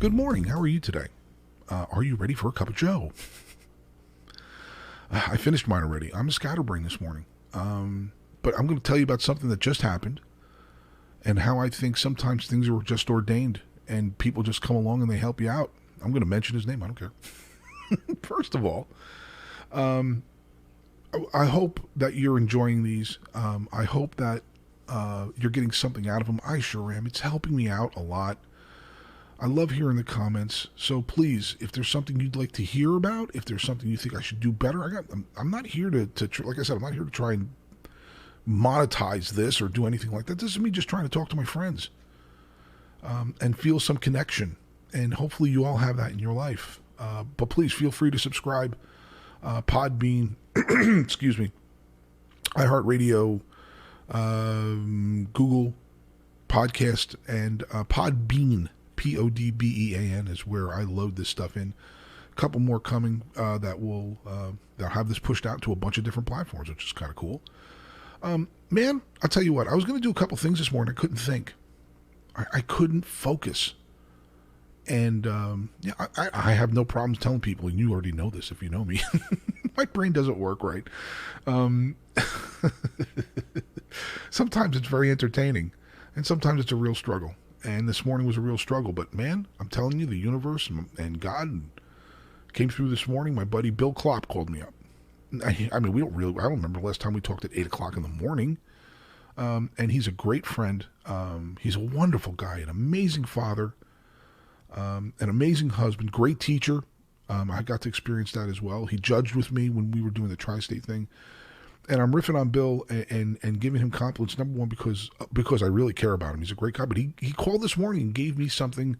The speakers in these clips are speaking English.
Good morning. How are you today? Are you ready for a cup of joe? I finished mine already. I'm a scatterbrain this morning. But I'm going to tell you about something that just happened and how I think sometimes things are just ordained and people just come along and they help you out. I'm going to mention his name. I don't care. First of all, I hope that you're enjoying these. I hope that you're getting something out of them. I sure am. It's helping me out a lot. I love hearing the comments. So please, if there's something you'd like to hear about, if there's something you think I should do better, I'm not here to like I said, I'm not here to try and monetize this or do anything like that. This is me just trying to talk to my friends and feel some connection. And hopefully you all have that in your life. But please feel free to subscribe. Podbean, excuse me, iHeartRadio, Google Podcast, and Podbean, Podbean is where I load this stuff in. A couple more coming that will that'll have this pushed out to a bunch of different platforms, which is kind of cool. Man, I'll tell you what, I was going to do a couple things this morning. I couldn't think. I couldn't focus. And yeah, I have no problems telling people, and you already know this if you know me. My brain doesn't work right. Sometimes it's very entertaining, and sometimes it's a real struggle. And this morning was a real struggle. But man, I'm telling you, the universe and God came through this morning. My buddy Bill Klopp called me up. I mean, I don't remember the last time we talked at 8 o'clock in the morning. And he's a great friend. He's a wonderful guy, an amazing father. An amazing husband, great teacher. I got to experience that as well. He judged with me when we were doing the tri-state thing. And I'm riffing on Bill and giving him compliments, number one, because I really care about him. He's a great guy. But he called this morning and gave me something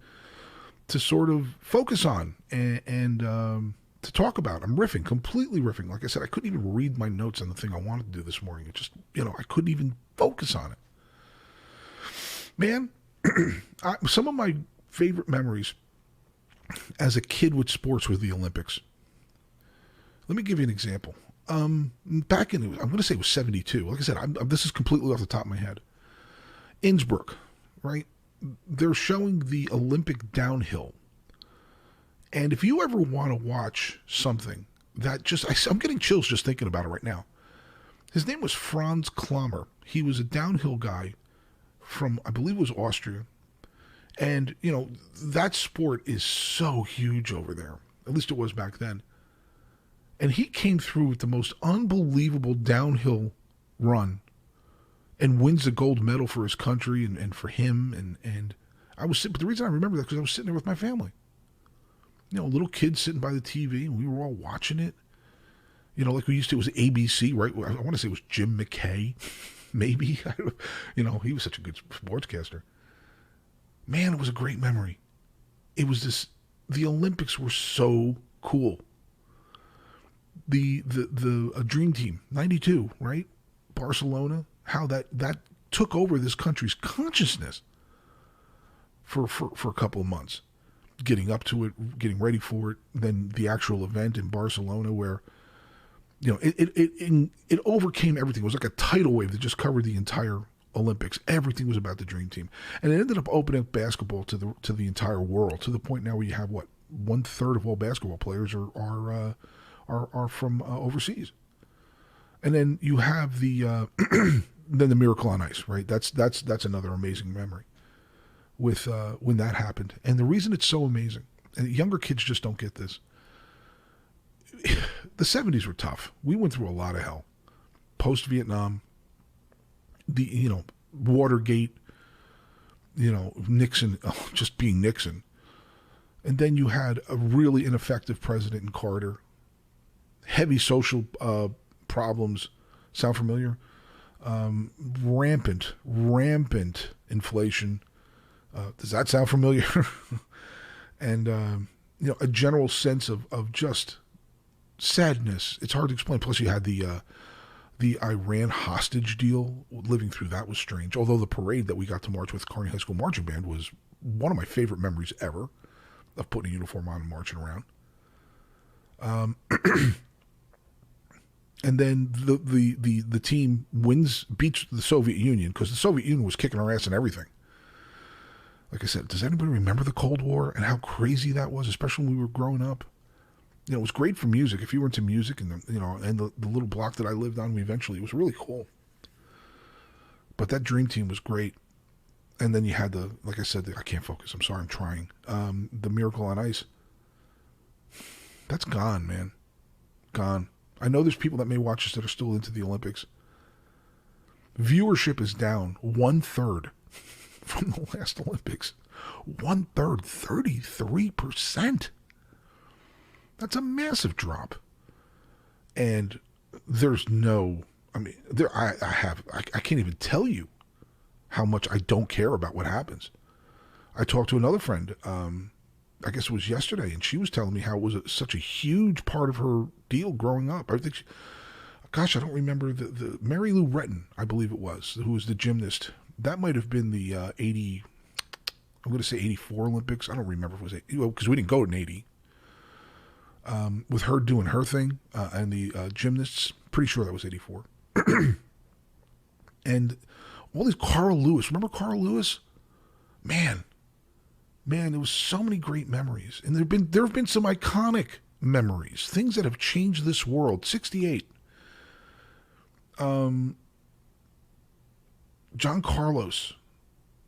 to sort of focus on and to talk about. I'm riffing, completely riffing. Like I said, I couldn't even read my notes on the thing I wanted to do this morning. It just, I couldn't even focus on it. Man, some of my favorite memories as a kid with sports was the Olympics. Let me give you an example. Back in, I'm going to say it was 72. Like I said, this is completely off the top of my head. Innsbruck, right? They're showing the Olympic downhill. And if you ever want to watch something that I'm getting chills just thinking about it right now. His name was Franz Klammer. He was a downhill guy from, I believe it was Austria. And, that sport is so huge over there. At least it was back then. And he came through with the most unbelievable downhill run and wins the gold medal for his country and for him. And I was sitting, but the reason I remember that because I was sitting there with my family. A little kid sitting by the TV, and we were all watching it. Like we used to, it was ABC, right? I want to say it was Jim McKay, maybe. He was such a good sportscaster. Man, it was a great memory. It was the Olympics were so cool. The Dream Team, 92, right? Barcelona, how that took over this country's consciousness for a couple of months. Getting up to it, getting ready for it, then the actual event in Barcelona where, it overcame everything. It was like a tidal wave that just covered the entire Olympics. Everything was about the Dream Team, and it ended up opening up basketball to the entire world, to the point now where you have 1/3 of all basketball players are from overseas, and then you have the then the Miracle on Ice, right? That's another amazing memory with when that happened. And the reason it's so amazing, and younger kids just don't get this. The 70s were tough. We went through a lot of hell. Post-Vietnam, the Watergate, Nixon just being Nixon, and then you had a really ineffective president in Carter. Heavy social problems. Sound familiar? Rampant inflation. Does that sound familiar? And a general sense of just sadness. It's hard to explain. Plus, you had the Iran hostage deal. Living through that was strange. Although the parade that we got to march with Kearney High School Marching Band was one of my favorite memories ever of putting a uniform on and marching around. And then the team beats the Soviet Union, because the Soviet Union was kicking our ass in everything. Like like I said, does anybody remember the Cold War and how crazy that was, especially when we were growing up? You know, it was great for music. If you were into music and, the little block that I lived on, it was really cool. But that Dream Team was great. And then you had like I said, I can't focus. I'm sorry, I'm trying. The Miracle on Ice. That's gone, man. Gone. I know there's people that may watch this that are still into the Olympics. Viewership is down 1/3 from the last Olympics. 1/3, 33%. That's a massive drop. And there's no, I can't even tell you how much I don't care about what happens. I talked to another friend, I guess it was yesterday, and she was telling me how it was such a huge part of her deal growing up. I think I don't remember the Mary Lou Retton, I believe it was, who was the gymnast. That might have been the 80, I'm going to say 84 Olympics. I don't remember if it was 80, because we didn't go in 80. With her doing her thing, and the gymnasts, pretty sure that was 84. And all these Carl Lewis, remember Carl Lewis? Man, there was so many great memories. And there have been some iconic memories, things that have changed this world. 68. John Carlos,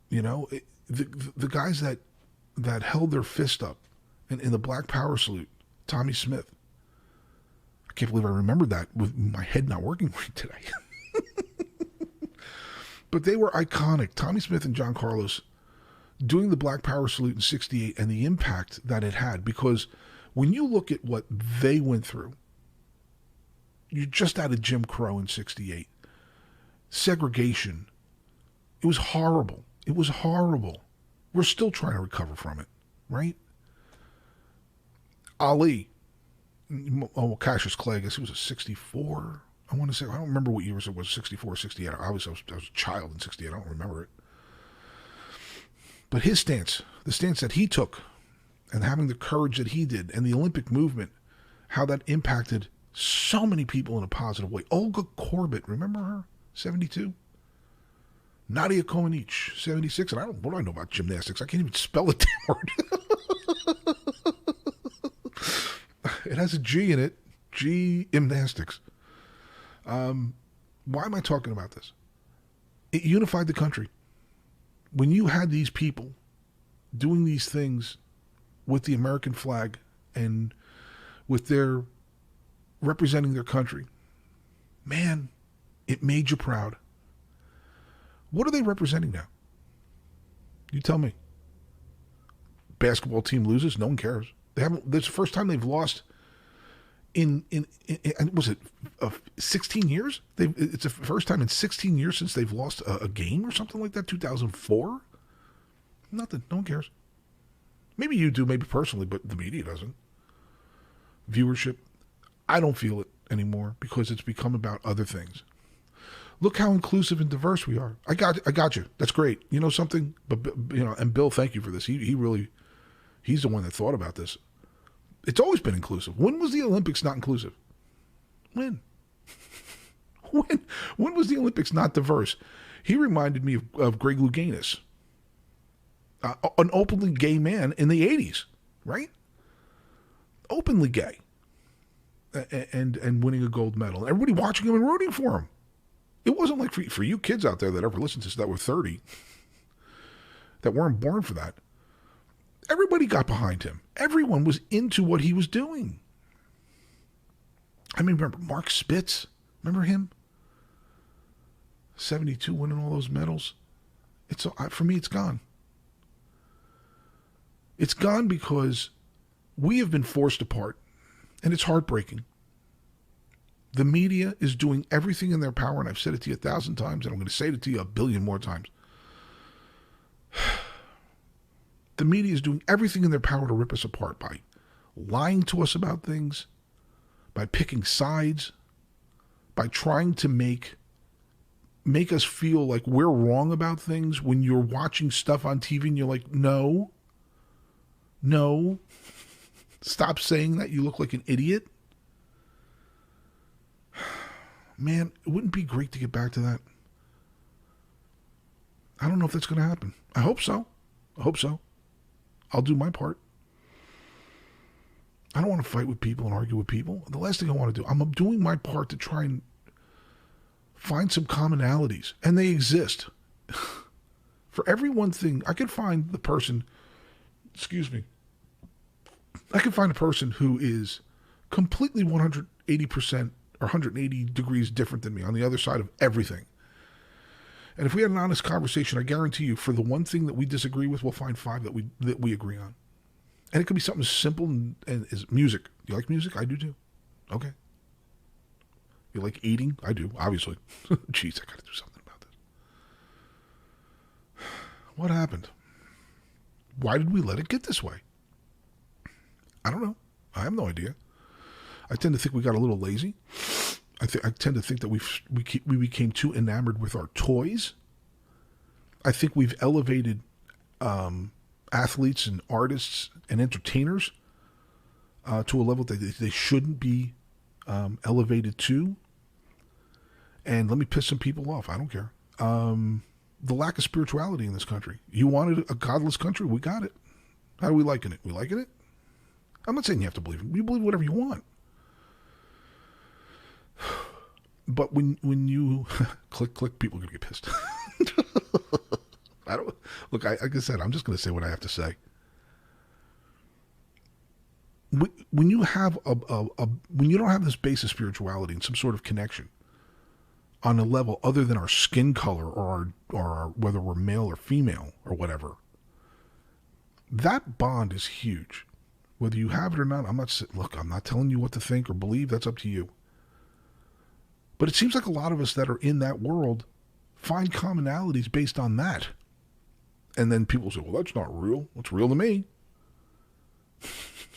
the guys that held their fist up in the Black Power salute. Tommy Smith. I can't believe I remembered that with my head not working right today. But they were iconic. Tommy Smith and John Carlos doing the Black Power salute in 68 and the impact that it had. Because when you look at what they went through, you just out of Jim Crow in 68. Segregation. It was horrible. It was horrible. We're still trying to recover from it, right? Ali, Cassius Clay, I guess he was a 64. I want to say, I don't remember what years it was, 64, 68. I was a child in 68. I don't remember it. But his stance, the stance that he took, and having the courage that he did, and the Olympic movement, how that impacted so many people in a positive way. Olga Korbut, remember her? 72. Nadia Comaneci, 76. And what do I know about gymnastics? I can't even spell the damn word. It has a G in it. Gymnastics. Why am I talking about this? It unified the country. When you had these people doing these things with the American flag and with their representing their country, man, it made you proud. What are they representing now? You tell me. Basketball team loses, no one cares. They haven't. This is the first time they've lost in was it 16 years? It's the first time in 16 years since they've lost a game or something like that. 2004. Nothing. No one cares. Maybe you do, maybe personally, but the media doesn't. Viewership. I don't feel it anymore because it's become about other things. Look how inclusive and diverse we are. I got you. That's great. You know something? But and Bill, thank you for this. He's the one that thought about this. It's always been inclusive. When was the Olympics not inclusive? When? When was the Olympics not diverse? He reminded me of Greg Louganis, an openly gay man in the 80s, right? Openly gay. And winning a gold medal. Everybody watching him and rooting for him. It wasn't like for you kids out there that ever listened to this that were 30, that weren't born for that. Everybody got behind him. Everyone was into what he was doing. I mean, remember Mark Spitz? Remember him? 72 winning all those medals. For me, it's gone. It's gone because we have been forced apart, and it's heartbreaking. The media is doing everything in their power, and I've said it to you 1,000 times, and I'm going to say it to you 1 billion more times. The media is doing everything in their power to rip us apart by lying to us about things, by picking sides, by trying to make us feel like we're wrong about things when you're watching stuff on TV and you're like, no, stop saying that, you look like an idiot. Man, it wouldn't be great to get back to that. I don't know if that's going to happen. I hope so. I hope so. I'll do my part. I don't want to fight with people and argue with people. The last thing I want to do, I'm doing my part to try and find some commonalities, and they exist. For every one thing, I could find the person, I could find a person who is completely 180% or 180 degrees different than me on the other side of everything. And if we had an honest conversation, I guarantee you, for the one thing that we disagree with, we'll find 5 that we agree on. And it could be something as simple as music. Do you like music? I do too. Okay. You like eating? I do, obviously. Jeez, I got to do something about this. What happened? Why did we let it get this way? I don't know. I have no idea. I tend to think we got a little lazy. I tend to think that we became too enamored with our toys. I think we've elevated athletes and artists and entertainers to a level that they shouldn't be elevated to. And let me piss some people off. I don't care. The lack of spirituality in this country. You wanted a godless country? We got it. How are we liking it? We liking it? I'm not saying you have to believe it. You believe whatever you want. But when you click, people are going to get pissed. Like I said, I'm just going to say what I have to say. When you have when you don't have this base of spirituality and some sort of connection on a level other than our skin color or our, whether we're male or female or whatever, that bond is huge. Whether you have it or not, I'm not telling you what to think or believe. That's up to you. But it seems like a lot of us that are in that world find commonalities based on that. And then people say, well, that's not real. What's real to me?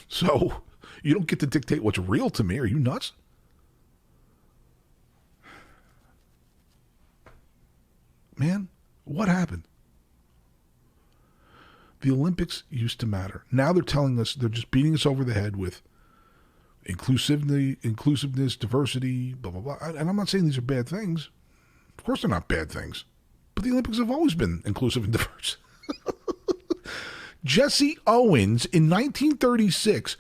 So you don't get to dictate what's real to me. Are you nuts? Man, what happened? The Olympics used to matter. Now they're telling us, they're just beating us over the head with inclusiveness, diversity, blah, blah, blah. And I'm not saying these are bad things. Of course they're not bad things. But the Olympics have always been inclusive and diverse. Jesse Owens in 1936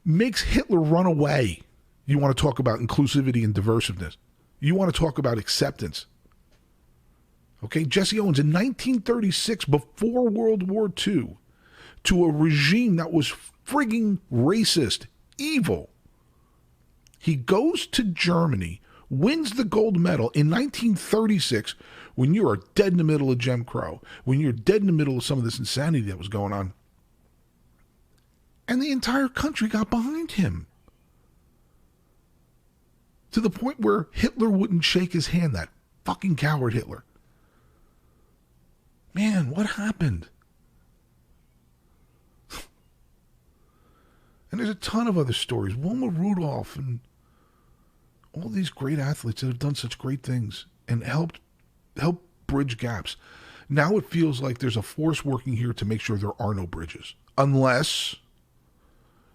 makes Hitler run away. You want to talk about inclusivity and diversiveness. You want to talk about acceptance. Okay, Jesse Owens in 1936, before World War II, to a regime that was frigging racist, evil. He goes to Germany, wins the gold medal in 1936 when you are dead in the middle of Jim Crow, when you're dead in the middle of some of this insanity that was going on. And the entire country got behind him. To the point where Hitler wouldn't shake his hand, that fucking coward Hitler. Man, what happened? And there's a ton of other stories. Wilma Rudolph and all these great athletes that have done such great things and help bridge gaps. Now it feels like there's a force working here to make sure there are no bridges. Unless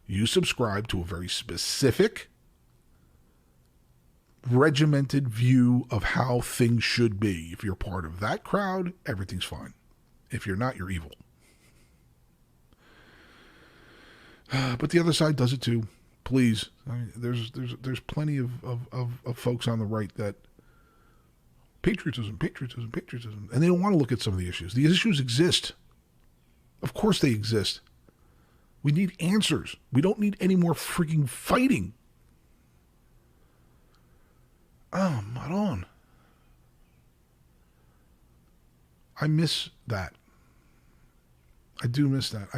you subscribe to a very specific, regimented view of how things should be. If you're part of that crowd, everything's fine. If you're not, you're evil. But the other side does it too. Please. I mean, there's plenty of folks on the right that patriotism, and they don't want to look at some of the issues. The issues exist. Of course they exist. We need answers. We don't need any more freaking fighting. Oh, not on. I miss that. I do miss that.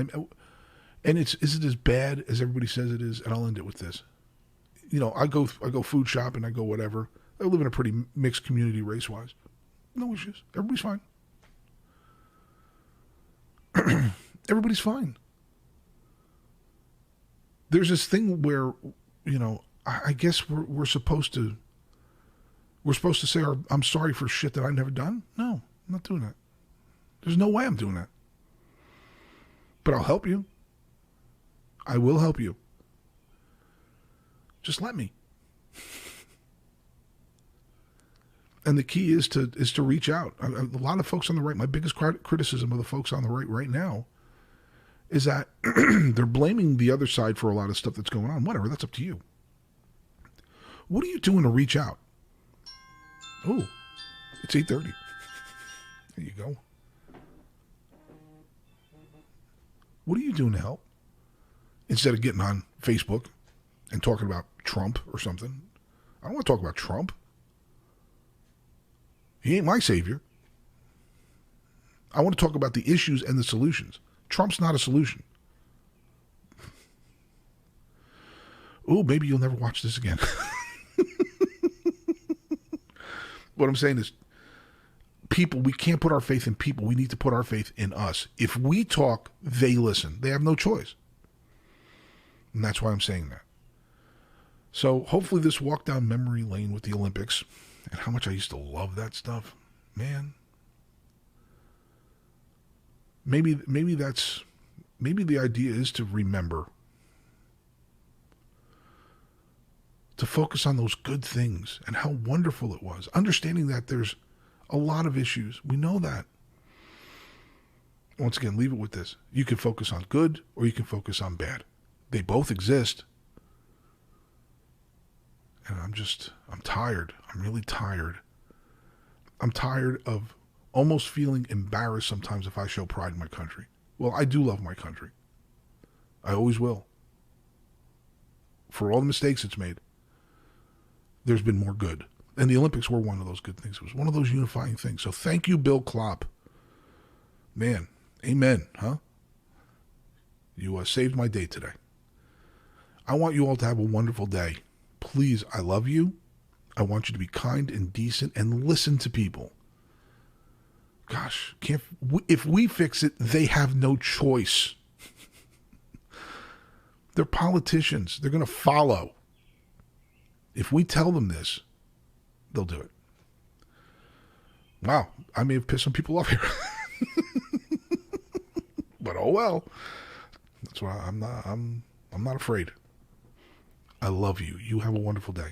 And is it as bad as everybody says it is? And I'll end it with this. You know, I go food shopping, I go whatever. I live in a pretty mixed community race-wise. No issues. Everybody's fine. Everybody's fine. There's this thing where, you know, I guess we're supposed to say, I'm sorry for shit that I've never done. No, I'm not doing that. There's no way I'm doing that. But I'll help you. I will help you. Just let me. And the key is to reach out. A lot of folks on the right, my biggest criticism of the folks on the right now is that they're blaming the other side for a lot of stuff that's going on. Whatever, that's up to you. What are you doing to reach out? Oh, it's 8:30. There you go. What are you doing to help? Instead of getting on Facebook and talking about Trump or something. I don't want to talk about Trump. He ain't my savior. I want to talk about the issues and the solutions. Trump's not a solution. Oh, maybe you'll never watch this again. What I'm saying is, people, we can't put our faith in people. We need to put our faith in us. If we talk, they listen. They have no choice. And that's why I'm saying that. So hopefully this walk down memory lane with the Olympics, and how much I used to love that stuff, man. Maybe the idea is to remember, to focus on those good things and how wonderful it was. Understanding that there's a lot of issues. We know that. Once again, leave it with this. You can focus on good or you can focus on bad. They both exist. And I'm tired. I'm really tired. I'm tired of almost feeling embarrassed sometimes if I show pride in my country. Well, I do love my country. I always will. For all the mistakes it's made, there's been more good. And the Olympics were one of those good things. It was one of those unifying things. So thank you, Bill Klopp. Man, amen, huh? You saved my day today. I want you all to have a wonderful day. Please, I love you. I want you to be kind and decent and listen to people. Gosh, if we fix it, they have no choice. They're politicians. They're going to follow. If we tell them this, they'll do it. Wow, I may have pissed some people off here. But oh well. That's why I'm not afraid. I love you. You have a wonderful day.